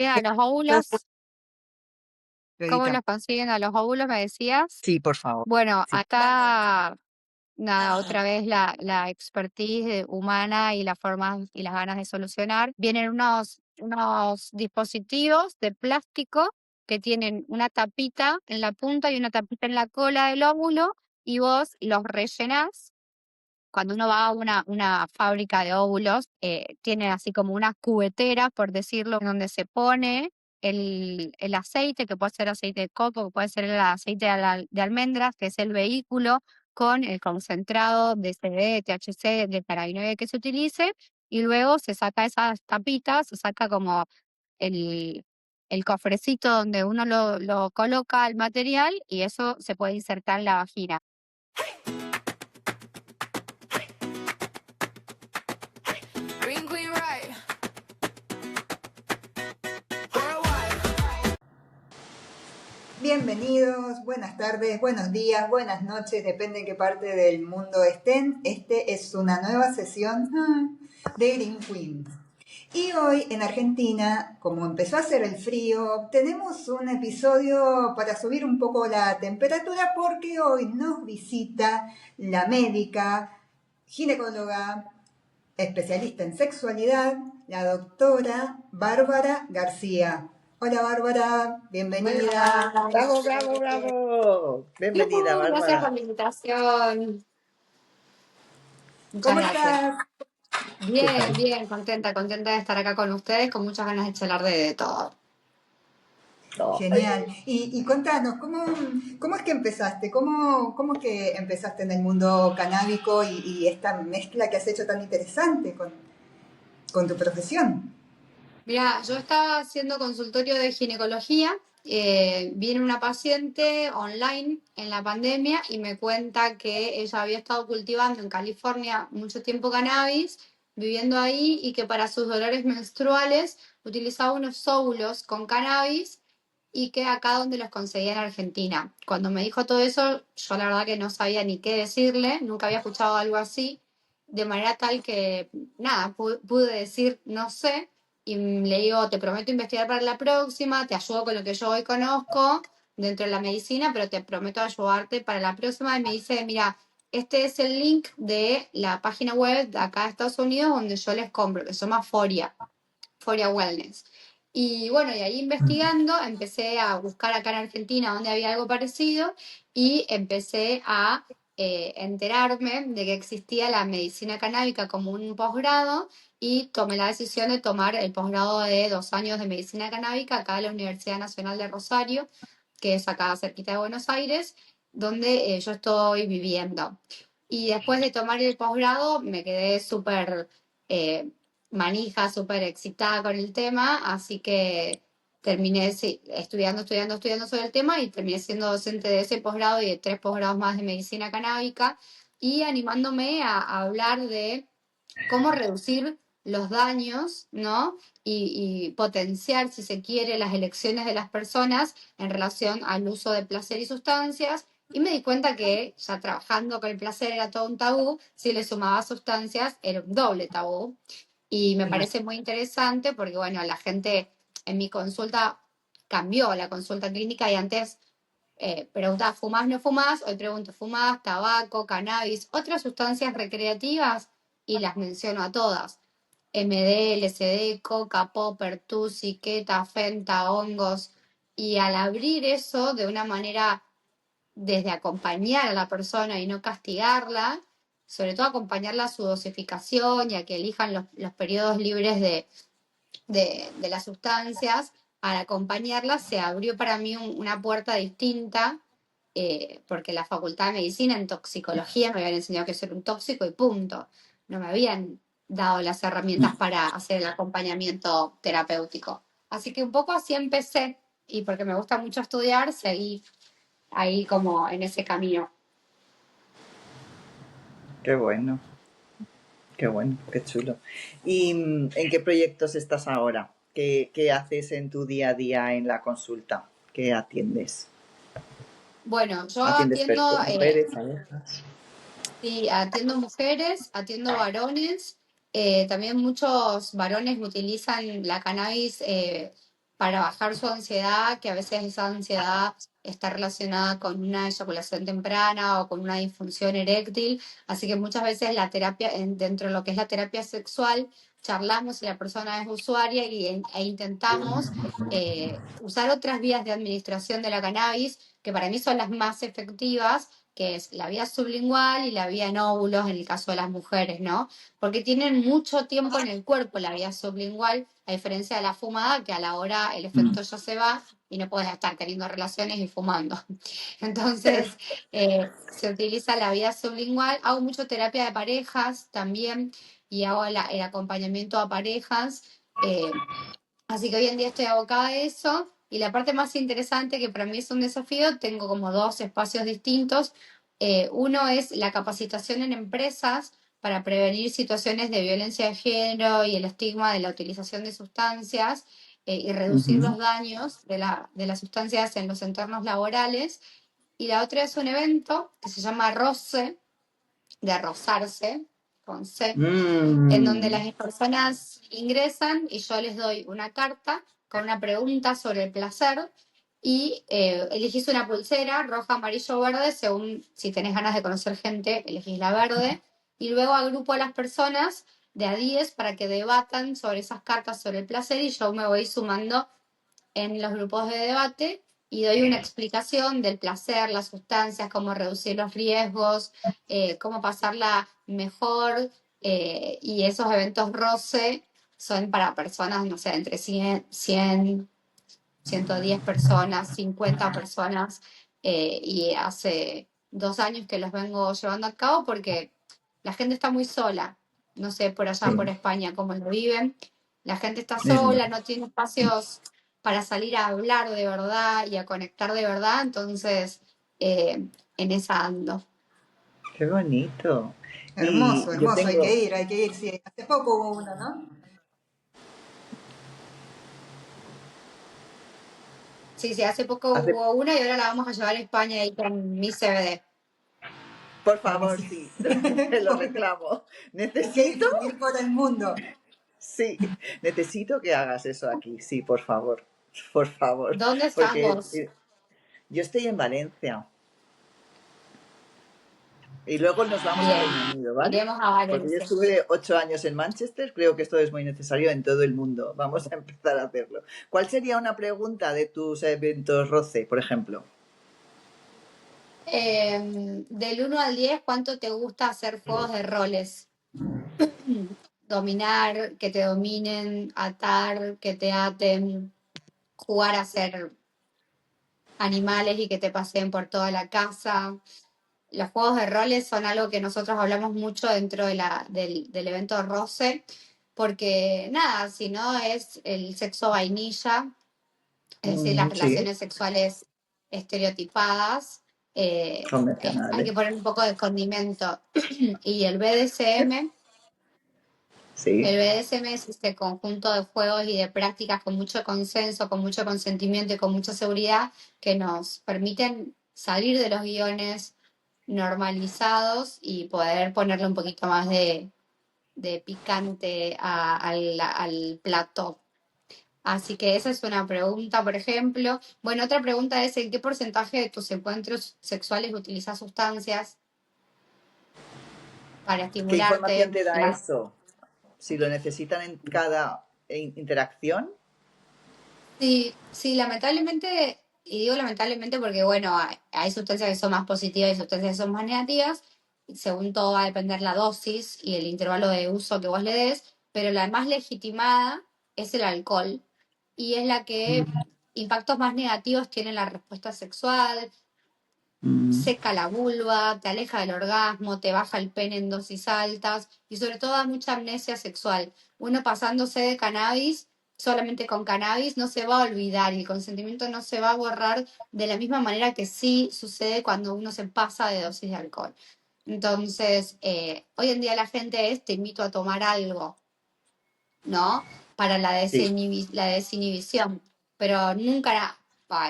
Mira, los óvulos, ¿cómo Señorita. los consiguen a los óvulos, me decías? Sí, por favor. Bueno, Sí. acá, nada, otra vez la expertise humana y las formas y las ganas de solucionar. Vienen unos dispositivos de plástico que tienen una tapita en la punta y una tapita en la cola del óvulo y vos los rellenás. Cuando uno va a una fábrica de óvulos, tienen así como unas cubeteras, por decirlo, en donde se pone el aceite, que puede ser aceite de coco, que puede ser el aceite de almendras, que es el vehículo, con el concentrado de CBD, THC, de cannabinoide que se utilice, y luego se saca esas tapitas, se saca como el, el cofrecito donde uno lo coloca el material, y eso se puede insertar en la vagina. Green Queen Ride. Worldwide. Bienvenidos, buenas tardes, buenos días, buenas noches, depende en qué parte del mundo estén. Este es una nueva sesión de Green Queen. Y hoy en Argentina, como empezó a hacer el frío, tenemos un episodio para subir un poco la temperatura porque hoy nos visita la médica, ginecóloga, especialista en sexualidad, la doctora Bárbara García. Hola Bárbara, bienvenida. Bravo, bravo, bravo. Bienvenida, Gracias por Bárbara. la invitación. Muchas ¿Cómo gracias. estás? ¿Qué Bien, tal? bien, contenta de estar acá con ustedes, con muchas ganas de charlar de todo. No. Genial. Y contanos, ¿cómo es que empezaste? ¿Cómo es que empezaste en el mundo canábico y esta mezcla que has hecho tan interesante con tu profesión? Mira, yo estaba haciendo consultorio de ginecología, viene una paciente online en la pandemia y me cuenta que ella había estado cultivando en California mucho tiempo cannabis, viviendo ahí y que para sus dolores menstruales utilizaba unos óvulos con cannabis y que acá donde los conseguía en Argentina. Cuando me dijo todo eso, yo la verdad que no sabía ni qué decirle, nunca había escuchado algo así, de manera tal que, nada, pude decir no sé y le digo, te prometo investigar para la próxima, te ayudo con lo que yo hoy conozco dentro de la medicina, pero te prometo ayudarte para la próxima. Y me dice, mira, este es el link de la página web de acá de Estados Unidos donde yo les compro, que se llama Foria Wellness. Y bueno, y ahí investigando, empecé a buscar acá en Argentina donde había algo parecido y empecé a enterarme de que existía la medicina canábica como un posgrado y tomé la decisión de tomar el posgrado de 2 años de medicina canábica acá en la Universidad Nacional de Rosario, que es acá cerquita de Buenos Aires, donde yo estoy viviendo. Y después de tomar el posgrado me quedé súper eh, manija, súper excitada con el tema, así que terminé estudiando sobre el tema y terminé siendo docente de ese posgrado y de 3 posgrados más de medicina canábica y animándome a hablar de cómo reducir los daños, ¿no? Y potenciar, si se quiere, las elecciones de las personas en relación al uso de placer y sustancias. Y me di cuenta que ya trabajando con el placer era todo un tabú, si le sumaba sustancias era un doble tabú. Y me parece muy interesante porque, bueno, la gente en mi consulta cambió la consulta clínica y antes preguntaba, ¿fumás, no fumás? Hoy pregunto, ¿fumás, tabaco, cannabis, otras sustancias recreativas? Y las menciono a todas. MD, LSD, coca, popper, tusi, keta, fenta, hongos. Y al abrir eso de una manera desde acompañar a la persona y no castigarla, sobre todo acompañarla a su dosificación y a que elijan los periodos libres de las sustancias, al acompañarla se abrió para mí una puerta distinta, porque la facultad de medicina en toxicología me habían enseñado que ser un tóxico y punto. No me habían dado las herramientas para hacer el acompañamiento terapéutico. Así que un poco así empecé y porque me gusta mucho estudiar, seguí ahí como en ese camino. Qué bueno, qué chulo. ¿Y en qué proyectos estás ahora? ¿Qué haces en tu día a día en la consulta? ¿Qué atiendes? Bueno, yo ¿Atiendes mujeres, parejas? sí, atiendo mujeres, atiendo varones. También muchos varones utilizan la cannabis para bajar su ansiedad, que a veces esa ansiedad está relacionada con una eyaculación temprana o con una disfunción eréctil. Así que muchas veces la terapia, dentro de lo que es la terapia sexual, charlamos si la persona es usuaria e intentamos usar otras vías de administración de la cannabis, que para mí son las más efectivas, que es la vía sublingual y la vía en óvulos en el caso de las mujeres, ¿no? Porque tienen mucho tiempo en el cuerpo la vía sublingual, a diferencia de la fumada, que a la hora el Mm. efecto ya se va y no puedes estar teniendo relaciones y fumando. Entonces, se utiliza la vía sublingual. Hago mucho terapia de parejas también y hago el acompañamiento a parejas. Así que hoy en día estoy abocada a eso. Y la parte más interesante, que para mí es un desafío, tengo como dos espacios distintos. Uno es la capacitación en empresas para prevenir situaciones de violencia de género y el estigma de la utilización de sustancias y reducir Ujú. los daños de las sustancias en los entornos laborales. Y la otra es un evento que se llama ROCE, de rozarse, con C, en donde Mm. las personas ingresan y yo les doy una carta con una pregunta sobre el placer y elegís una pulsera roja, amarillo o verde, según si tenés ganas de conocer gente, elegís la verde, y luego agrupo a las personas de a 10 para que debatan sobre esas cartas sobre el placer y yo me voy sumando en los grupos de debate y doy una explicación del placer, las sustancias, cómo reducir los riesgos, cómo pasarla mejor, y esos eventos roce son para personas, no sé, entre 110 personas, 50 personas, y hace 2 años que los vengo llevando a cabo porque la gente está muy sola. No sé por allá, por Sí, España, cómo lo viven. La gente está es sola, verdad. no tiene espacios para salir a hablar de verdad y a conectar de verdad, entonces en esa ando. Qué bonito. Hermoso, Y yo hermoso, tengo, hay que ir, sí. Hace poco hubo uno, ¿no? Sí, sí, hace poco hace, hubo una y ahora la vamos a llevar a España ahí con mi CBD. por Ay, favor, sí. sí, te lo reclamo. Hay que Necesito, difundir por el mundo. sí, necesito que hagas eso aquí, sí, por favor, ¿Dónde estás porque vos? yo estoy en Valencia y luego nos vamos a Bien, Reino Unido, ¿vale? iremos a Porque yo Valencia. estuve 8 años en Manchester, creo que esto es muy necesario en todo el mundo. Vamos a empezar a hacerlo. ¿Cuál sería una pregunta de tus eventos ROCE, por ejemplo? Del 1 al 10, ¿cuánto te gusta hacer juegos de roles? Dominar, que te dominen, atar, que te aten, jugar a ser animales y que te paseen por toda la casa. Los juegos de roles son algo que nosotros hablamos mucho dentro del evento Roce, porque nada, si no es el sexo vainilla, es decir, las Sí, relaciones sexuales estereotipadas, hay que convencionales. poner un poco de condimento. Y Sí. el BDSM es este conjunto de juegos y de prácticas con mucho consenso, con mucho consentimiento y con mucha seguridad que nos permiten salir de los guiones normalizados y poder ponerle un poquito más de picante al plato. Así que esa es una pregunta, por ejemplo. Bueno, otra pregunta es, ¿en qué porcentaje de tus encuentros sexuales utilizas sustancias para ¿Qué información estimularte? te da eso? Si lo necesitan en cada interacción. Sí, sí, lamentablemente, y digo lamentablemente porque, bueno, hay sustancias que son más positivas y sustancias que son más negativas, y según todo va a depender la dosis y el intervalo de uso que vos le des, pero la más legitimada es el alcohol, y es la que impactos más negativos tiene la respuesta sexual, Mm. seca la vulva, te aleja del orgasmo, te baja el pene en dosis altas y sobre todo da mucha amnesia sexual. Uno pasándose de cannabis, solamente con cannabis, no se va a olvidar y el consentimiento no se va a borrar de la misma manera que sí sucede cuando uno se pasa de dosis de alcohol. Entonces, hoy en día la gente te invito a tomar algo, ¿no? Para Sí, la desinhibición, pero nunca,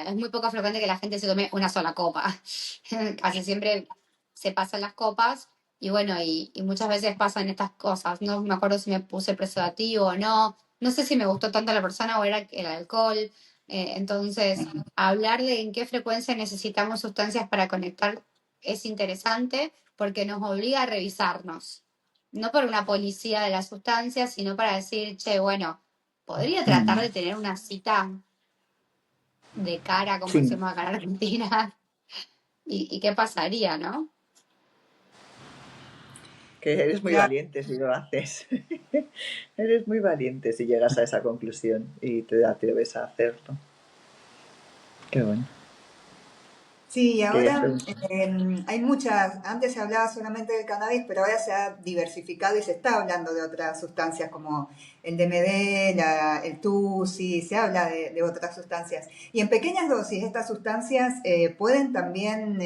es muy poco frecuente que la gente se tome una sola copa. Casi siempre se pasan las copas y bueno, y muchas veces pasan estas cosas. No me acuerdo si me puse preservativo o no, no sé si me gustó tanto la persona o era el alcohol. Entonces, hablar de en qué frecuencia necesitamos sustancias para conectar es interesante porque nos obliga a revisarnos. No por una policía de las sustancias, sino para decir, che, bueno, podría tratar de tener una cita de cara, como Sí, decimos acá en Argentina, y qué pasaría, ¿no? que eres muy Claro. valiente si lo haces. Eres muy valiente si llegas a esa conclusión y te atreves a hacerlo. Qué bueno. Sí, y Querías ahora preguntar. hay muchas, antes se hablaba solamente del cannabis, pero ahora se ha diversificado y se está hablando de otras sustancias como el DMD, el TUSI, se habla de otras sustancias. Y en pequeñas dosis estas sustancias pueden también,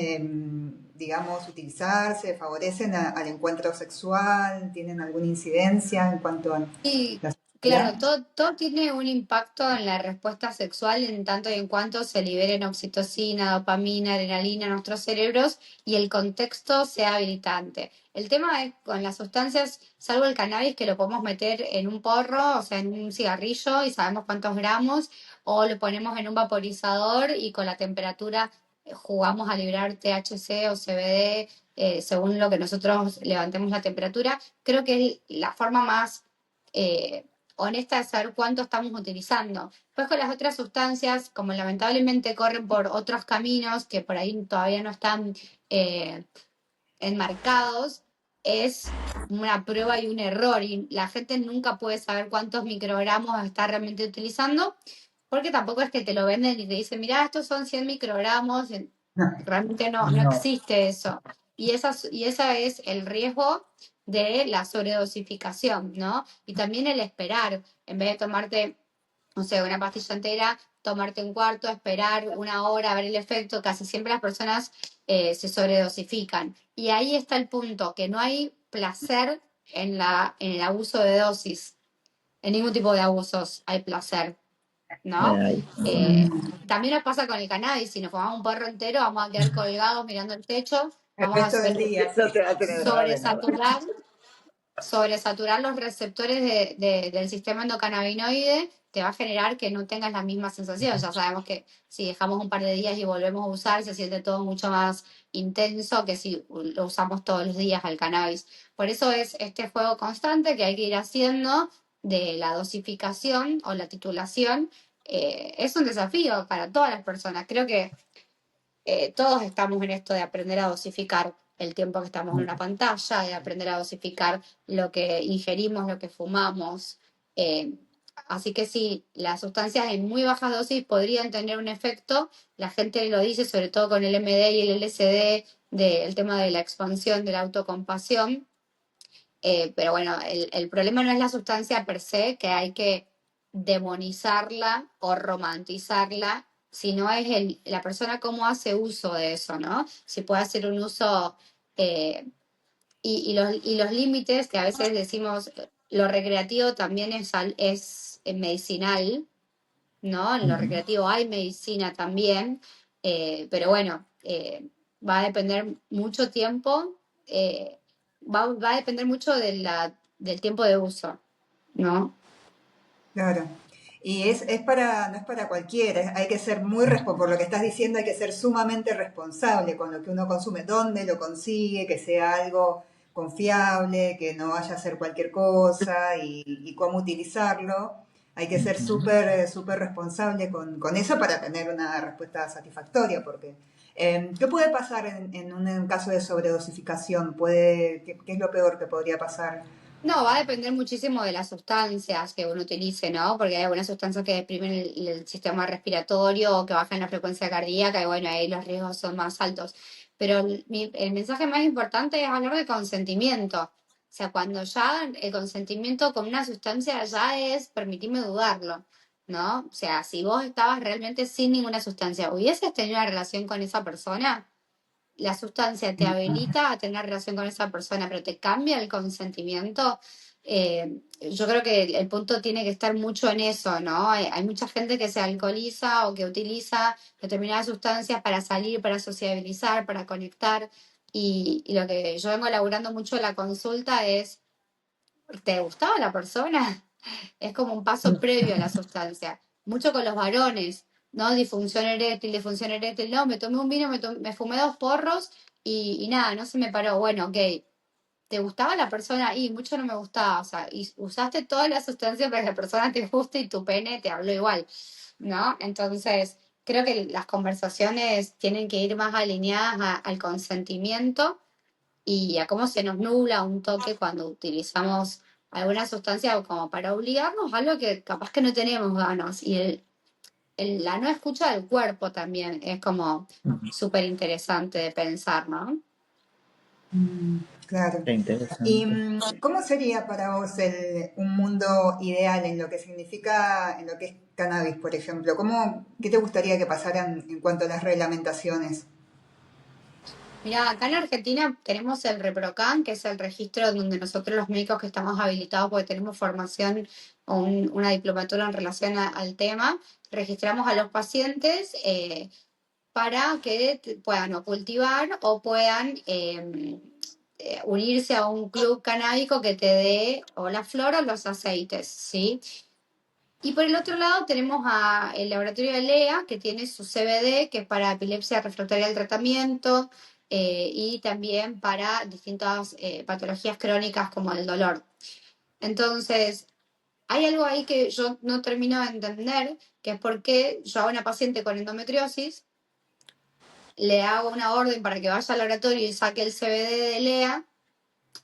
digamos, utilizarse, favorecen al encuentro sexual, tienen alguna incidencia en cuanto a Sí, la claro, sexualidad. todo tiene un impacto en la respuesta sexual en tanto y en cuanto se liberen oxitocina, dopamina, adrenalina en nuestros cerebros y el contexto sea habilitante. El tema es con las sustancias, salvo el cannabis, que lo podemos meter en un porro, o sea, en un cigarrillo y sabemos cuántos gramos, o lo ponemos en un vaporizador y con la temperatura jugamos a liberar THC o CBD según lo que nosotros levantemos la temperatura. Creo que es la forma más honesta de saber cuánto estamos utilizando. Pues con las otras sustancias, como lamentablemente corren por otros caminos que por ahí todavía no están eh, enmarcados, es una prueba y un error y la gente nunca puede saber cuántos microgramos está realmente utilizando porque tampoco es que te lo venden y te dicen, mira, estos son 100 microgramos, realmente no No, existe eso. Y esa es el riesgo de la sobredosificación, ¿no? Y también el esperar, en vez de tomarte, no sé, una pastilla entera, tomarte un cuarto, esperar una hora a ver el efecto, casi siempre las personas se sobredosifican. Y ahí está el punto, que no hay placer en el abuso de dosis. En ningún tipo de abusos hay placer, ¿no? ay, Eh, También nos pasa con el cannabis, si nos fumamos un porro entero, vamos a quedar colgados mirando el techo, El vamos a resto del día, no sí. te va a tener ganas de nada. sobresaturar los receptores del sistema endocannabinoide, te va a generar que no tengas la misma sensación. Ya sabemos que si dejamos un par de días y volvemos a usar, se siente todo mucho más intenso que si lo usamos todos los días al cannabis. Por eso es este juego constante que hay que ir haciendo de la dosificación o la titulación. Es un desafío para todas las personas. Creo que todos estamos en esto de aprender a dosificar el tiempo que estamos en una pantalla, de aprender a dosificar lo que ingerimos, lo que fumamos. Eh, Así que sí, las sustancias en muy bajas dosis podrían tener un efecto. La gente lo dice, sobre todo con el MD y el LSD, del tema de la expansión de la autocompasión. Pero bueno, el problema no es la sustancia per se, que hay que demonizarla o romantizarla, sino es la persona cómo hace uso de eso, ¿no? Si puede hacer un uso eh, y los límites, que a veces decimos, lo recreativo también es medicinal, ¿no? En lo recreativo hay medicina también, pero bueno, va a depender mucho tiempo, va a depender mucho del tiempo de uso, ¿no? Claro. Y es para, no es para cualquiera, hay que ser por lo que estás diciendo, hay que ser sumamente responsable con lo que uno consume, dónde lo consigue, que sea algo confiable, que no vaya a ser cualquier cosa y cómo utilizarlo. Hay que ser súper responsable con eso para tener una respuesta satisfactoria, porque ¿qué puede pasar en un caso de sobredosificación? ¿Qué es lo peor que podría pasar? No, va a depender muchísimo de las sustancias que uno utilice, ¿no? Porque hay algunas sustancias que deprimen el sistema respiratorio o que bajan la frecuencia cardíaca y bueno, ahí los riesgos son más altos. Pero el mensaje más importante es hablar de consentimiento. O sea, cuando ya el consentimiento con una sustancia ya es, permitime dudarlo, ¿no? O sea, si vos estabas realmente sin ninguna sustancia, ¿hubieses tenido una relación con esa persona? La sustancia te habilita a tener relación con esa persona, pero te cambia el consentimiento. Yo creo que el punto tiene que estar mucho en eso, ¿no? Hay mucha gente que se alcoholiza o que utiliza determinadas sustancias para salir, para sociabilizar, para conectar. Y lo que yo vengo elaborando mucho en la consulta es, ¿te gustaba la persona? Es como un paso previo a la sustancia. Mucho con los varones, ¿no? Disfunción eréctil, no, me tomé un vino, me fumé 2 porros y nada, no se me paró. Bueno, ok, ¿te gustaba la persona? Y mucho no me gustaba, o sea, y usaste todas las sustancias para que la persona te guste y tu pene te habló igual, ¿no? Entonces, creo que las conversaciones tienen que ir más alineadas al consentimiento y a cómo se nos nubla un toque cuando utilizamos alguna sustancia como para obligarnos a algo que capaz que no tenemos ganas. Y la no escucha del cuerpo también es como súper interesante de pensar, ¿no? Claro. Qué ¿Y interesante. cómo sería para vos un mundo ideal en lo que significa, en lo que es cannabis, por ejemplo? ¿Qué te gustaría que pasaran en cuanto a las reglamentaciones? Mira, acá en Argentina tenemos el ReproCan, que es el registro donde nosotros los médicos que estamos habilitados porque tenemos formación o una diplomatura en relación al tema, registramos a los pacientes para que puedan o cultivar o puedan unirse a un club canábico que te dé o la flor o los aceites, ¿sí? Y por el otro lado tenemos el laboratorio de LEA, que tiene su CBD, que es para epilepsia refractaria al tratamiento y también para distintas patologías crónicas como el dolor. Entonces, hay algo ahí que yo no termino de entender, que es por qué yo a una paciente con endometriosis le hago una orden para que vaya al laboratorio y saque el CBD de LEA.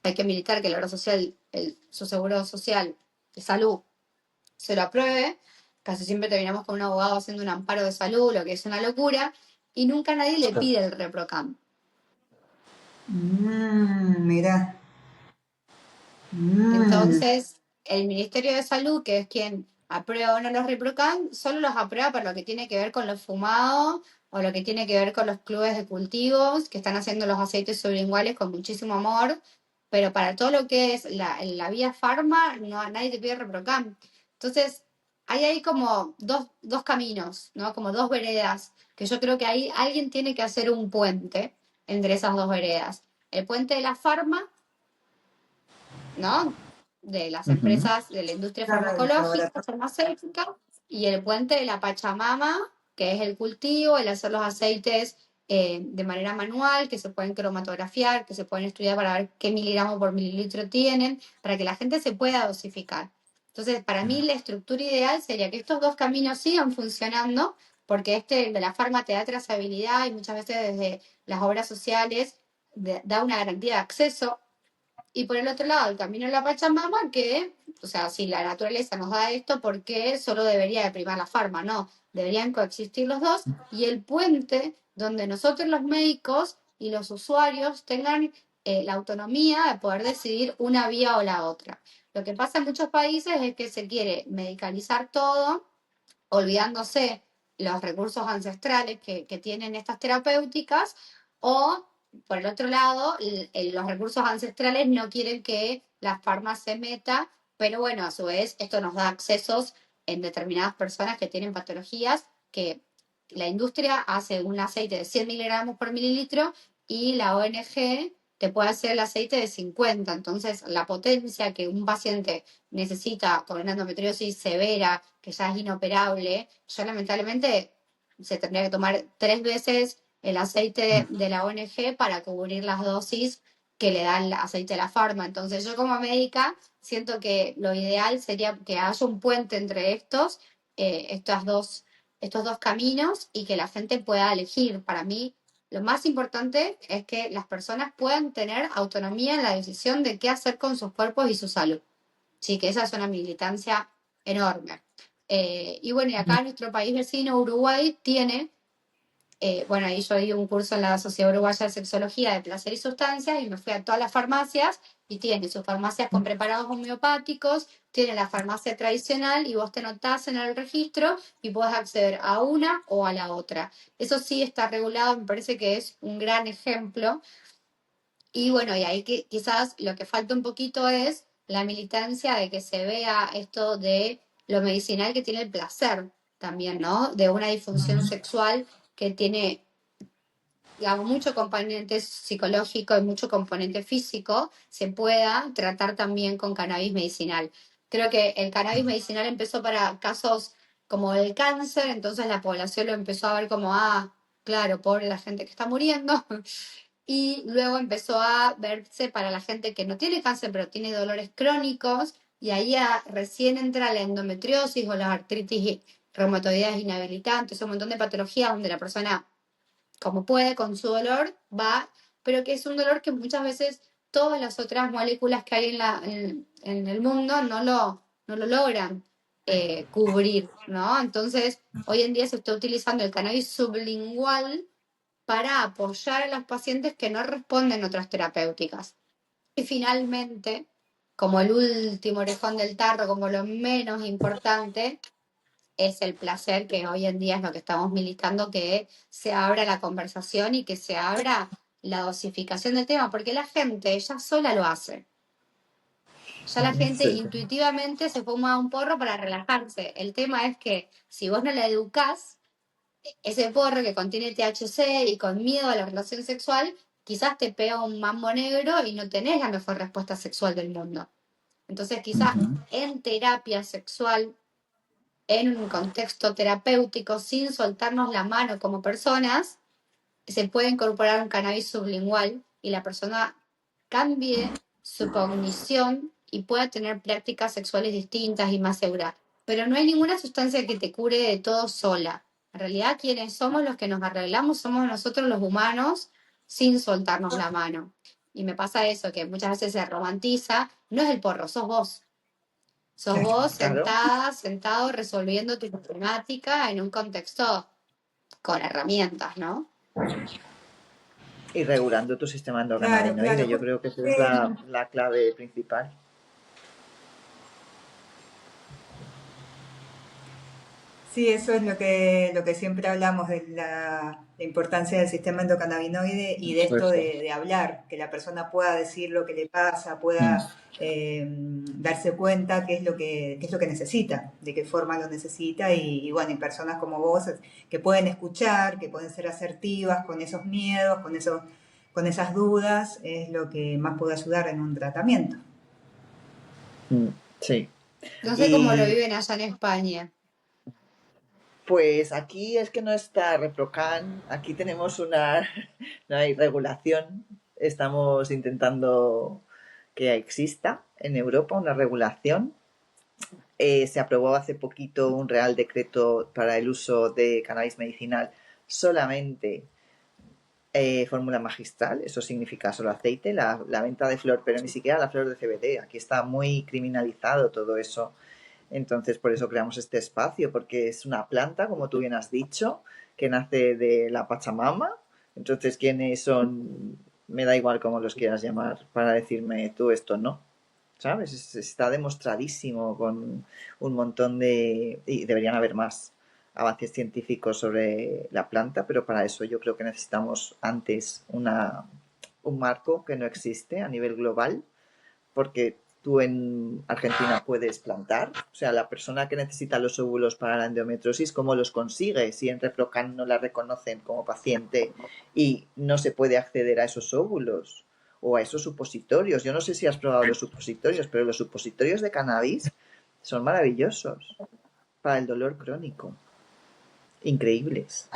Hay que militar que el Obra Social, su seguro social de salud se lo apruebe. Casi siempre terminamos con un abogado haciendo un amparo de salud, lo que es una locura, y nunca nadie le pide el ReproCam. Mira. Mm, Entonces, el Ministerio de Salud, que es quien aprueba o no los ReproCam, solo los aprueba para lo que tiene que ver con los fumados o lo que tiene que ver con los clubes de cultivos que están haciendo los aceites sublinguales con muchísimo amor, pero para todo lo que es la vía farma, no, nadie te pide ReproCam. Entonces, hay ahí como dos caminos, ¿no? Como dos veredas, que yo creo que ahí alguien tiene que hacer un puente entre esas dos veredas. El puente de la farma, ¿no? De las Ujú. empresas de la industria claro, el farmacológica, laboratorio. farmacéutica, y el puente de la Pachamama, que es el cultivo, el hacer los aceites de manera manual, que se pueden cromatografiar, que se pueden estudiar para ver qué miligramos por mililitro tienen, para que la gente se pueda dosificar. Entonces, para mí la estructura ideal sería que estos dos caminos sigan funcionando, porque este de la farma te da trazabilidad y muchas veces desde las obras sociales da una garantía de acceso y por el otro lado, el camino de la Pachamama, que, o sea, si la naturaleza nos da esto, ¿por qué solo debería de primar la farma? No, deberían coexistir los dos. Y el puente donde nosotros los médicos y los usuarios tengan la autonomía de poder decidir una vía o la otra. Lo que pasa en muchos países es que se quiere medicalizar todo, olvidándose los recursos ancestrales que tienen estas terapéuticas, o por el otro lado, los recursos ancestrales no quieren que la farma se meta, pero bueno, a su vez esto nos da accesos en determinadas personas que tienen patologías que la industria hace un aceite de 100 miligramos por mililitro y la ONG te puede hacer el aceite de 50. Entonces, la potencia que un paciente necesita con una endometriosis severa, que ya es inoperable, yo lamentablemente se tendría que tomar 3 veces el aceite de la ONG para cubrir las dosis que le da el aceite de la farma. Entonces yo como médica siento que lo ideal sería que haya un puente entre estos dos caminos y que la gente pueda elegir. Para mí lo más importante es que las personas puedan tener autonomía en la decisión de qué hacer con sus cuerpos y su salud. Sí, que esa es una militancia enorme. Y bueno, y acá nuestro país vecino, Uruguay, tiene bueno, ahí yo di un curso en la Sociedad Uruguaya de Sexología de Placer y Sustancias y me fui a todas las farmacias y tiene sus farmacias con preparados homeopáticos, tiene la farmacia tradicional y vos te notás en el registro y podés acceder a una o a la otra. Eso sí está regulado, me parece que es un gran ejemplo. Y bueno, y ahí quizás lo que falta un poquito es la militancia de que se vea esto de lo medicinal que tiene el placer también, ¿no? De una disfunción sexual que tiene, digamos, mucho componente psicológico y mucho componente físico, se pueda tratar también con cannabis medicinal. Creo que el cannabis medicinal empezó para casos como el cáncer, entonces la población lo empezó a ver como, ah, claro, pobre la gente que está muriendo. Y luego empezó a verse para la gente que no tiene cáncer, pero tiene dolores crónicos, y ahí recién entra la endometriosis o las artritis reumatoideas inhabilitantes, un montón de patologías donde la persona, como puede, con su dolor, va, pero que es un dolor que muchas veces todas las otras moléculas que hay en el mundo no lo logran cubrir, ¿no? Entonces, hoy en día se está utilizando el cannabis sublingual para apoyar a los pacientes que no responden a otras terapéuticas. Y finalmente, como el último orejón del tarro, como lo menos importante, es el placer, que hoy en día es lo que estamos militando, que se abra la conversación y que se abra la dosificación del tema, porque la gente ya sola lo hace. Ya la gente Sí. intuitivamente se fuma un porro para relajarse. El tema es que si vos no la educás, ese porro que contiene THC y con miedo a la relación sexual, quizás te pega un mambo negro y no tenés la mejor respuesta sexual del mundo. Entonces, quizás en terapia sexual, en un contexto terapéutico, sin soltarnos la mano como personas, se puede incorporar un cannabis sublingual y la persona cambie su cognición y pueda tener prácticas sexuales distintas y más seguras. Pero no hay ninguna sustancia que te cure de todo sola. En realidad, quienes somos los que nos arreglamos somos nosotros los humanos sin soltarnos la mano. Y me pasa eso, que muchas veces se romantiza. No es el porro, sos vos. Sos vos Claro. sentada, sentado, resolviendo tu problemática en un contexto con herramientas, ¿no? Y regulando tu sistema Claro, endocannabinoide, claro. yo creo que esa es la clave principal. Sí, eso es lo que siempre hablamos de la importancia del sistema endocannabinoide y de esto Pues, de hablar, que la persona pueda decir lo que le pasa, mm, pueda darse cuenta qué es lo que necesita, de qué forma lo necesita y bueno, y personas como vos que pueden escuchar, que pueden ser asertivas con esos miedos, con esas dudas, es lo que más puede ayudar en un tratamiento. sí. No sé cómo lo Y viven allá en España. pues aquí es que no está Reprocan, aquí tenemos no hay regulación, estamos intentando que exista en Europa una regulación. Se aprobó hace poquito un real decreto para el uso de cannabis medicinal solamente fórmula magistral, eso significa solo aceite, la venta de flor, pero ni siquiera la flor de CBD. Aquí está muy criminalizado todo eso. Entonces, por eso creamos este espacio, porque es una planta, como tú bien has dicho, que nace de la Pachamama. Entonces, ¿quiénes son? Me da igual cómo los quieras llamar para decirme tú esto no. ¿Sabes? Está demostradísimo con un montón de... y deberían haber más avances científicos sobre la planta, pero para eso yo creo que necesitamos antes un marco que no existe a nivel global, porque tú en Argentina puedes plantar, o sea, la persona que necesita los óvulos para la endometriosis, ¿cómo los consigue? Si en Reprocan no la reconocen como paciente y no se puede acceder a esos óvulos o a esos supositorios. Yo no sé si has probado los supositorios, pero los supositorios de cannabis son maravillosos para el dolor crónico, increíbles.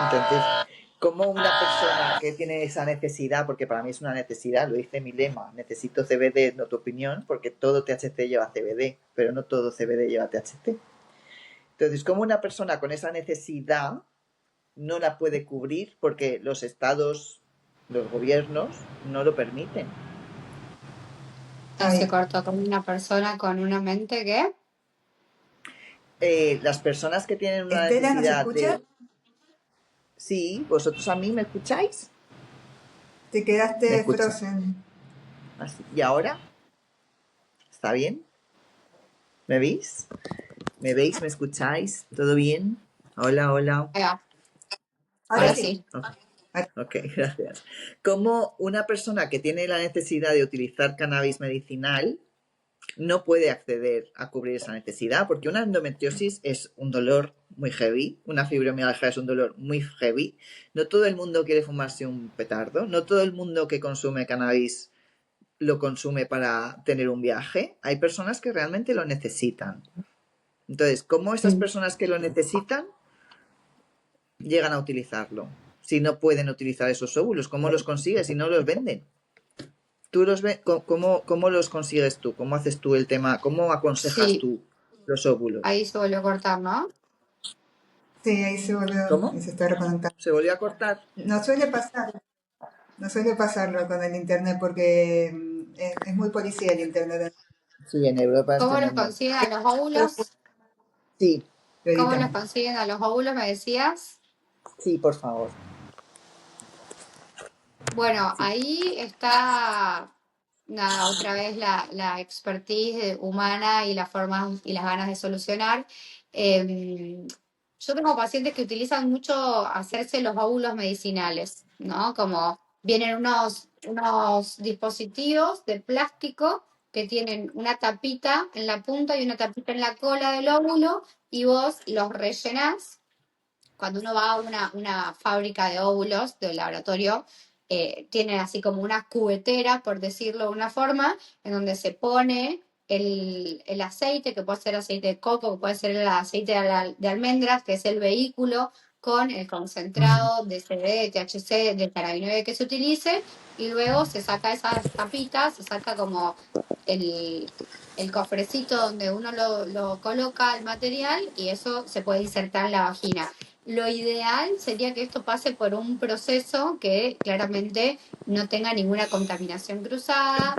Entonces, como una persona que tiene esa necesidad, porque para mí es una necesidad, lo dice mi lema, necesito CBD, no tu opinión, porque todo THC lleva CBD, pero no todo CBD lleva THC. Entonces, como una persona con esa necesidad no la puede cubrir porque los estados, los gobiernos no lo permiten. Se Ay, cortó con una persona con una mente que... Las personas que tienen una Estela, ¿nos necesidad escucha? de... Sí, vosotros a mí me escucháis. Te ¿Me quedaste escucháis? frozen. Así. ¿Y ahora? ¿Está bien? ¿Me veis? ¿Me veis? ¿Me escucháis? ¿Todo bien? Hola, hola. Ahí va, Ahora ahora Sí. sí. sí. Ok, gracias. Como una persona que tiene la necesidad de utilizar cannabis medicinal no puede acceder a cubrir esa necesidad, porque una endometriosis es un dolor muy heavy, una fibromialgia es un dolor muy heavy. No todo el mundo quiere fumarse un petardo, no todo el mundo que consume cannabis lo consume para tener un viaje, hay personas que realmente lo necesitan. Entonces, ¿cómo esas personas que lo necesitan llegan a utilizarlo? Si no pueden utilizar esos óvulos, ¿cómo los consigues si no los venden? ¿Tú cómo los consigues tú? ¿Cómo haces tú el tema? ¿Cómo aconsejas Sí, tú los óvulos? ahí se volvió a cortar, ¿no? Sí, ahí se volvió y ¿Cómo? se está reconectando. ¿Se volvió a cortar? No suele pasar, no suele pasarlo con el internet porque es muy policía el internet. Sí, en Europa es ¿Cómo los tremendo. consiguen a los Pero óvulos? Sí, lo ¿Cómo los editamos. consiguen a los óvulos, me decías? sí, por favor. Bueno, Sí. ahí está nada, otra vez la expertise humana y las formas y las ganas de solucionar. Yo tengo pacientes que utilizan mucho hacerse los óvulos medicinales, ¿no? Como vienen unos dispositivos de plástico que tienen una tapita en la punta y una tapita en la cola del óvulo y vos los rellenás cuando uno va a una fábrica de óvulos del laboratorio, tienen así como una cubetera, por decirlo de una forma, en donde se pone el aceite, que puede ser aceite de coco, que puede ser el aceite de almendras, que es el vehículo, con el concentrado de CBD, de THC, del cannabinoide que se utilice, y luego se saca esas tapitas, se saca como el, el cofrecito donde uno lo coloca el material y eso se puede insertar en la vagina. Lo ideal sería que esto pase por un proceso que claramente no tenga ninguna contaminación cruzada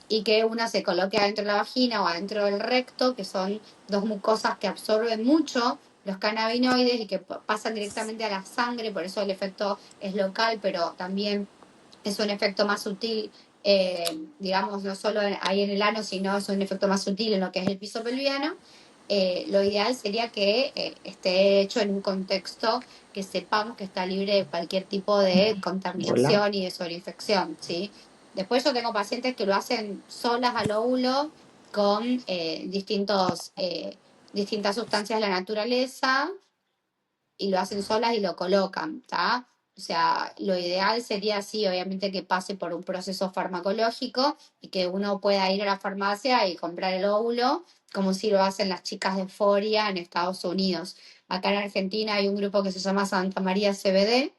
y que una se coloque adentro de la vagina o adentro del recto, que son dos mucosas que absorben mucho los cannabinoides y que pasan directamente a la sangre, por eso el efecto es local, pero también es un efecto más sutil, digamos, no solo ahí en el ano, sino es un efecto más sutil en lo que es el piso pelviano. Lo ideal sería que esté hecho en un contexto que sepamos que está libre de cualquier tipo de Hola. contaminación y de sobreinfección, ¿sí? Después yo tengo pacientes que lo hacen solas al óvulo con distintas sustancias de la naturaleza y lo hacen solas y lo colocan, ¿está? O sea, lo ideal sería así, obviamente que pase por un proceso farmacológico y que uno pueda ir a la farmacia y comprar el óvulo, como si lo hacen las chicas de Foria en Estados Unidos. Acá en Argentina hay un grupo que se llama Santa María CBD,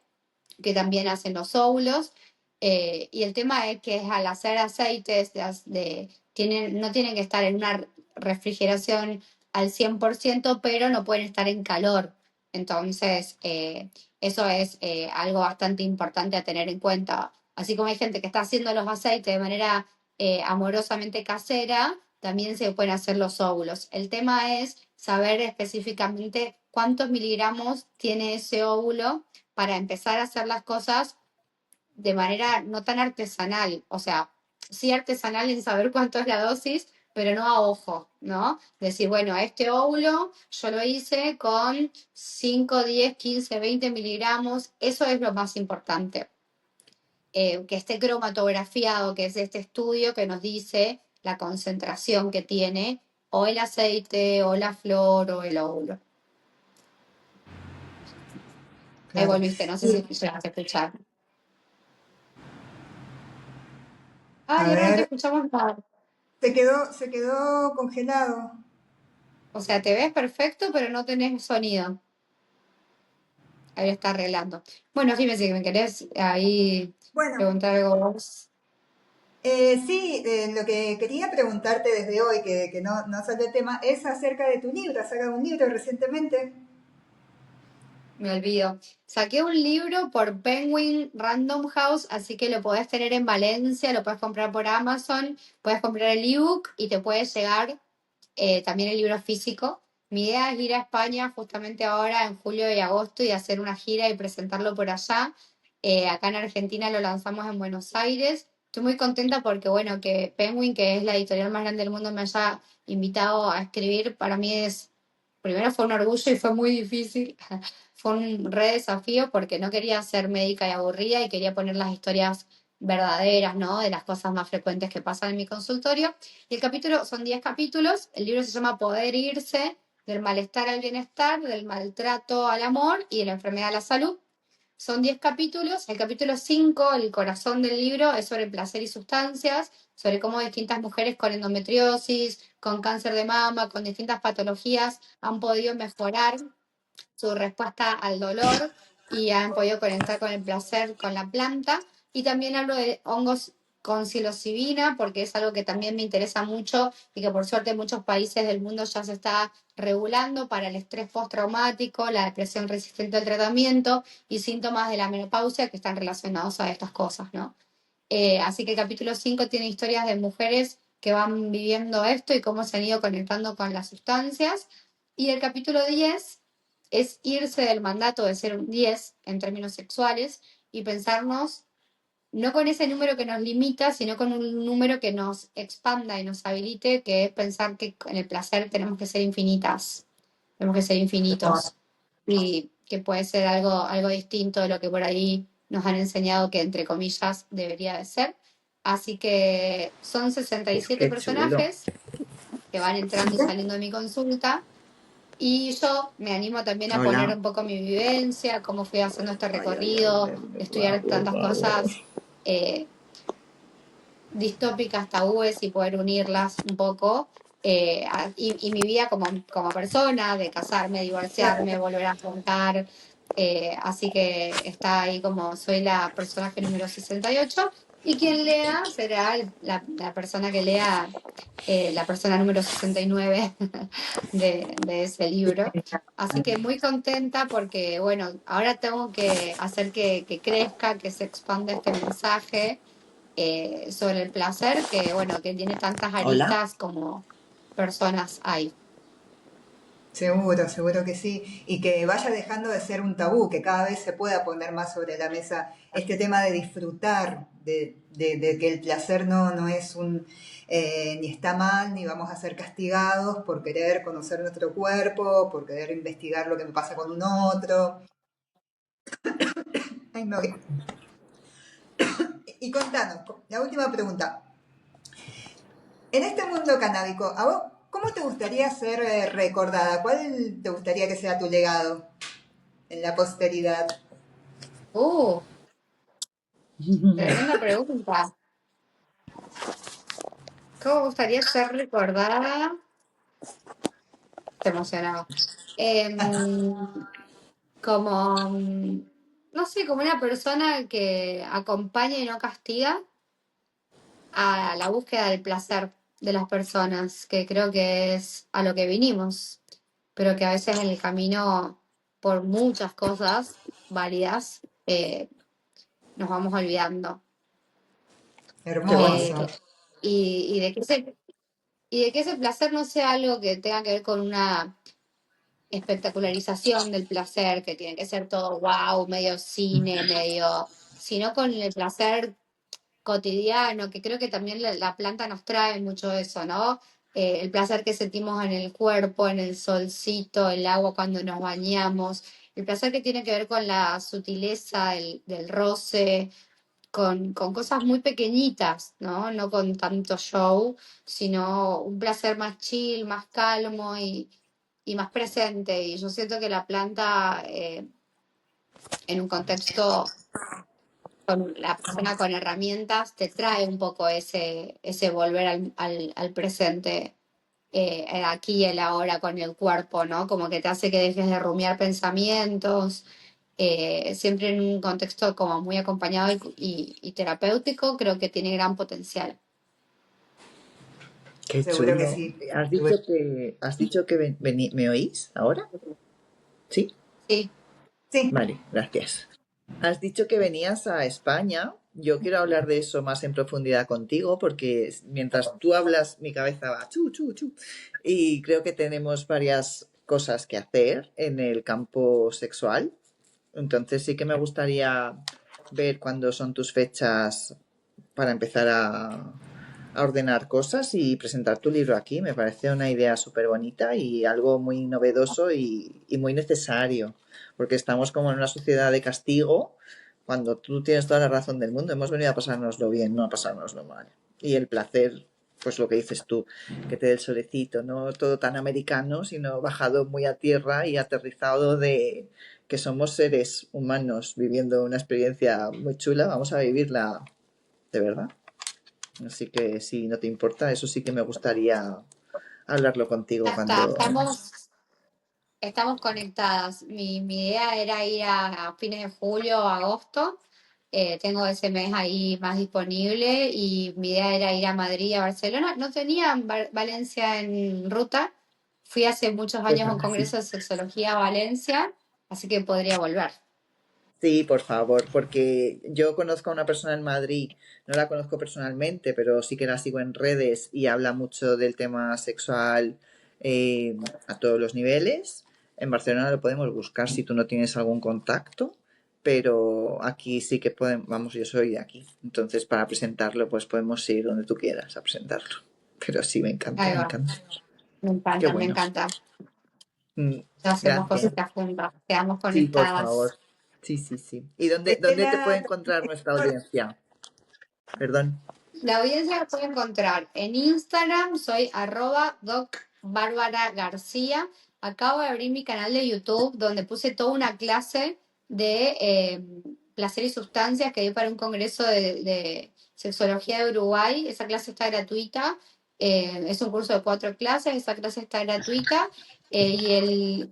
que también hacen los óvulos. Y el tema es que al hacer aceites no tienen que estar en una refrigeración al 100%, pero no pueden estar en calor. Entonces, eso es algo bastante importante a tener en cuenta. Así como hay gente que está haciendo los aceites de manera amorosamente casera, también se pueden hacer los óvulos. El tema es saber específicamente cuántos miligramos tiene ese óvulo para empezar a hacer las cosas de manera no tan artesanal, o sea, sí artesanal en saber cuánto es la dosis, pero no a ojo, ¿no? Decir, bueno, este óvulo yo lo hice con 5, 10, 15, 20 miligramos, eso es lo más importante. Que esté cromatografiado, que es este estudio que nos dice la concentración que tiene o el aceite, o la flor, o el óvulo. Ahí Claro. volviste, no sé Y si llegaste a escuchar. a Ay, ahora no te ver, escuchamos nada. se quedó congelado. O sea, te ves perfecto, pero no tenés sonido. Ahí lo está arreglando. Bueno, Jimmy, si me querés ahí Bueno, preguntar algo vos, sí, lo que quería preguntarte desde hoy, que no salió el tema, es acerca de tu libro. Has sacado un libro recientemente. me olvido. Saqué un libro por Penguin Random House, así que lo podés tener en Valencia, lo podés comprar por Amazon, podés comprar el ebook y te puede llegar también el libro físico. Mi idea es ir a España justamente ahora en julio y agosto y hacer una gira y presentarlo por allá. Acá en Argentina lo lanzamos en Buenos Aires. Estoy muy contenta porque, bueno, que Penguin, que es la editorial más grande del mundo, me haya invitado a escribir. Para mí primero fue un orgullo y fue muy difícil. Fue un re desafío porque no quería ser médica y aburrida y quería poner las historias verdaderas, ¿no? De las cosas más frecuentes que pasan en mi consultorio. Y el capítulo, son 10 capítulos, el libro se llama Poder irse, del malestar al bienestar, del maltrato al amor y de la enfermedad a la salud. son 10 capítulos. El capítulo 5, el corazón del libro, es sobre placer y sustancias, sobre cómo distintas mujeres con endometriosis, con cáncer de mama, con distintas patologías han podido mejorar su respuesta al dolor y han podido conectar con el placer con la planta. Y también hablo de hongos con psilocibina porque es algo que también me interesa mucho y que por suerte en muchos países del mundo ya se está regulando para el estrés postraumático, la depresión resistente al tratamiento y síntomas de la menopausia que están relacionados a estas cosas, ¿no? Así que el capítulo 5 tiene historias de mujeres que van viviendo esto y cómo se han ido conectando con las sustancias. Y el capítulo 10 es irse del mandato de ser un 10 en términos sexuales y pensarnos no con ese número que nos limita, sino con un número que nos expanda y nos habilite, que es pensar que en el placer tenemos que ser infinitas, tenemos que ser infinitos y que puede ser algo distinto de lo que por ahí nos han enseñado que entre comillas debería de ser. Así que son 67 Qué chulo. personajes que van entrando y saliendo de mi consulta. Y yo me animo también a poner Hola. un poco mi vivencia, cómo fui haciendo este recorrido, estudiar tantas cosas distópicas, tabúes y poder unirlas un poco. Y mi vida como persona, de casarme, divorciarme, volver a afrontar. Así que está ahí como soy la personaje número 68 y quien lea será la persona que lea la persona número 69 de ese libro. Así que muy contenta porque, bueno, ahora tengo que hacer que crezca, que se expanda este mensaje sobre el placer, que, bueno, que tiene tantas Hola. aristas como personas hay. Seguro, seguro que sí. Y que vaya dejando de ser un tabú, que cada vez se pueda poner más sobre la mesa este tema de disfrutar, de que el placer no es ni está mal, ni vamos a ser castigados por querer conocer nuestro cuerpo, por querer investigar lo que me pasa con un otro. Ay, me voy. Y contanos, la última pregunta. En este mundo canábico, ¿a vos cómo te gustaría ser recordada? ¿Cuál te gustaría que sea tu legado en la posteridad? Tremenda pregunta. ¿Cómo me gustaría ser recordada? Te emocionaba. Como, no sé, como una persona que acompaña y no castiga a la búsqueda del placer de las personas, que creo que es a lo que vinimos, pero que a veces en el camino, por muchas cosas válidas, nos vamos olvidando. Qué bonito. Hermoso. Y de que ese placer no sea algo que tenga que ver con una espectacularización del placer, que tiene que ser todo wow, medio cine, medio, sino con el placer cotidiano, que creo que también la planta nos trae mucho eso, ¿no? El placer que sentimos en el cuerpo, en el solcito, el agua cuando nos bañamos, el placer que tiene que ver con la sutileza del roce, con cosas muy pequeñitas, ¿no? No con tanto show, sino un placer más chill, más calmo y más presente. Y yo siento que la planta, en un contexto con la persona con herramientas, te trae un poco ese volver al presente, aquí y el ahora con el cuerpo, ¿no? Como que te hace que dejes de rumiar pensamientos, siempre en un contexto como muy acompañado y terapéutico, creo que tiene gran potencial. Qué Seguro que chulo. sí. Has dicho que ¿me oís ahora? ¿Sí? Sí, Sí, Vale, gracias. Has dicho que venías a España. Yo quiero hablar de eso más en profundidad contigo porque mientras tú hablas mi cabeza va chu, chu, chu. Y creo que tenemos varias cosas que hacer en el campo sexual. Entonces sí que me gustaría ver cuándo son tus fechas para empezar a ordenar cosas y presentar tu libro aquí. Me parece una idea súper bonita y algo muy novedoso y muy necesario, porque estamos como en una sociedad de castigo, cuando tú tienes toda la razón del mundo. Hemos venido a pasárnoslo bien, no a pasárnoslo mal. Y el placer, pues lo que dices tú, que te dé el solecito, no todo tan americano, sino bajado muy a tierra y aterrizado que somos seres humanos viviendo una experiencia muy chula, vamos a vivirla de verdad. Así que si no te importa, eso sí que me gustaría hablarlo contigo Ya está, cuando... estamos conectadas. Mi idea era ir a fines de julio o agosto. Tengo ese mes ahí más disponible y mi idea era ir a Madrid y a Barcelona. No tenía Valencia en ruta. Fui hace muchos Pues años a un ahora sí. congreso de sexología a Valencia, así que podría volver. Sí, por favor, porque yo conozco a una persona en Madrid, no la conozco personalmente, pero sí que la sigo en redes y habla mucho del tema sexual a todos los niveles. En Barcelona lo podemos buscar si tú no tienes algún contacto, pero aquí sí que podemos, vamos, yo soy de aquí, entonces para presentarlo pues podemos ir donde tú quieras a presentarlo. Pero sí, me encanta, Ahí me va, encanta. me Qué encanta, me bueno. encanta. Mm, Ya hacemos gracias. cositas juntas, quedamos Sí, por favor. conectadas. Sí, sí, sí. ¿Y dónde te puede Estela, encontrar nuestra audiencia? Perdón. La audiencia la puede encontrar en Instagram, soy @doc_Bárbara García. Acabo de abrir mi canal de YouTube donde puse toda una clase de placer y sustancias que di para un congreso de sexología de Uruguay. Esa clase está gratuita. Es un curso de 4 clases, esa clase está gratuita. Y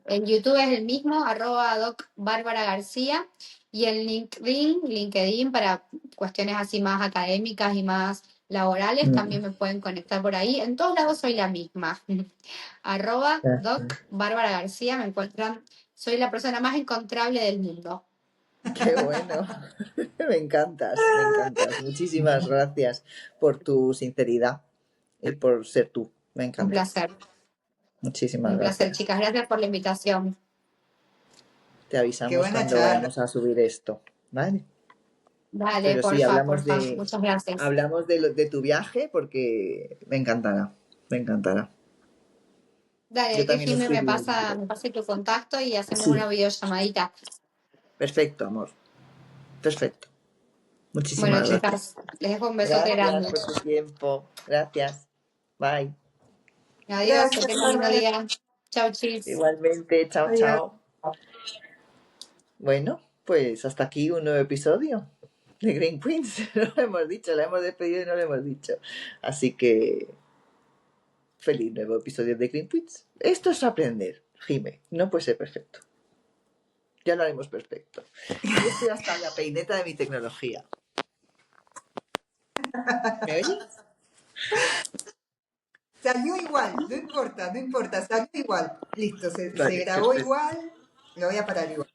el YouTube es el mismo, @doc_Bárbara García. Y el LinkedIn para cuestiones así más académicas y más laborales, Mm, también me pueden conectar por ahí. En todos lados soy la misma. gracias. @doc_Bárbara García, me encuentran, soy la persona más encontrable del mundo. Qué bueno. Me encantas, me encantas. Muchísimas gracias por tu sinceridad y por ser tú. Me Un encantas. placer, Muchísimas gracias. chicas. Gracias por la invitación. Te qué avisamos buena cuando charla. vayamos a subir esto, ¿vale? Dale, Pero sí, porfa. Muchas gracias. de tu viaje porque me encantará, me encantará. Yo Dale, que también Jimmy estoy me pase tu contacto y hacemos Sí, una videollamadita. perfecto, amor. Perfecto. Bueno, Muchísimas gracias. chicas, les dejo un besote Gracias grande. por tu tiempo. Gracias. Bye. Adiós, que Gracias, tengan un lindo Bárbara. día. Chau, chis. Igualmente, chao, Adiós. chao. Bueno, pues hasta aquí un nuevo episodio de Green Queens. No lo hemos dicho, la hemos despedido y no lo hemos dicho. Así que feliz nuevo episodio de Green Queens. Esto es aprender, Jime. No puede ser perfecto. Ya lo haremos perfecto. Yo estoy hasta la peineta de mi tecnología. ¿Me oyes? Salió igual, no importa, salió igual. Listo, se Vale, grabó perfecto. igual, lo voy a parar igual.